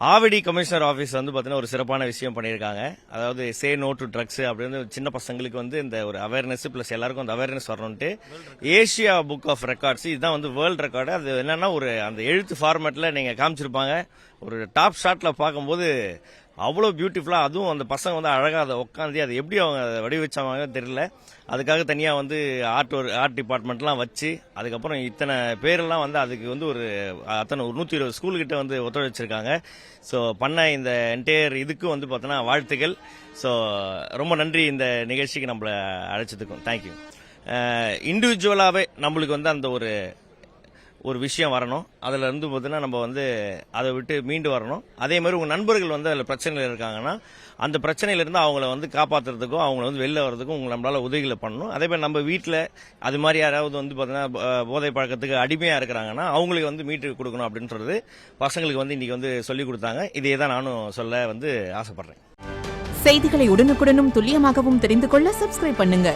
Avadi commissioner office வந்து பார்த்தீங்கன்னா ஒரு சிறப்பான விஷயம் பண்ணியிருக்காங்க. அதாவது சே நோ டு ட்ரக்ஸ் அப்படின்னு சின்ன பசங்களுக்கு வந்து இந்த ஒரு அவேர்னஸ் ப்ளஸ் எல்லாருக்கும் அந்த அவேர்னஸ் வரணும்ட்டு ஏஷியா புக் ஆஃப் ரெக்கார்ட்ஸ் இதுதான் வந்து வேர்ல்டு ரெக்கார்டு. அது என்னன்னா ஒரு அந்த எழுத்து ஃபார்மேட்டில் நீங்கள் காமிச்சிருப்பாங்க. ஒரு டாப் ஷாட்டில் பார்க்கும்போது அவ்வளோ பியூட்டிஃபுல்லாக, அதுவும் அந்த பசங்க வந்து அழகாக அதை உட்காந்து அது எப்படி அவங்க அதை வடிவச்சாங்க தெரியல. அதுக்காக தனியாக வந்து ஆர்ட் டிபார்ட்மெண்ட்லாம் வச்சு அதுக்கப்புறம் இத்தனை பேரெல்லாம் வந்து அதுக்கு வந்து ஒரு 120 ஸ்கூல்கிட்ட வந்து ஒத்துழைச்சிருக்காங்க. ஸோ பண்ண இந்த என்டையர் இதுக்கு வந்து பார்த்தோன்னா வாழ்த்துக்கள். ஸோ ரொம்ப நன்றி இந்த நிகழ்ச்சிக்கு நம்மளை அழைச்சதுக்கும் தேங்க்யூ. இண்டிவிஜுவலாகவே நம்மளுக்கு வந்து அந்த ஒரு விஷயம் வரணும். அதில் இருந்து பார்த்தீங்கன்னா நம்ம வந்து அதை விட்டு மீண்டு வரணும். அதே மாதிரி உங்கள் நண்பர்கள் வந்து அதில் பிரச்சனைகள் இருக்காங்கன்னா அந்த பிரச்சனையிலேருந்து அவங்கள வந்து காப்பாற்றுறதுக்கும் அவங்கள வந்து வெளில வர்றதுக்கும் நம்மளால் உதவிகளை பண்ணணும். அதே மாதிரி நம்ம வீட்டில் அது மாதிரி யாராவது வந்து பார்த்தீங்கன்னா போதை பழக்கத்துக்கு அடிமையாக இருக்கிறாங்கன்னா அவங்களுக்கு வந்து மீட்டு கொடுக்கணும் அப்படின்னு சொல்றது பசங்களுக்கு வந்து இன்றைக்கி வந்து சொல்லிக் கொடுத்தாங்க. இதே தான் நானும் சொல்ல வந்து ஆசைப்பட்றேன். செய்திகளை உடனுக்குடனும் துல்லியமாகவும் தெரிந்து கொள்ள சப்ஸ்கிரைப் பண்ணுங்க.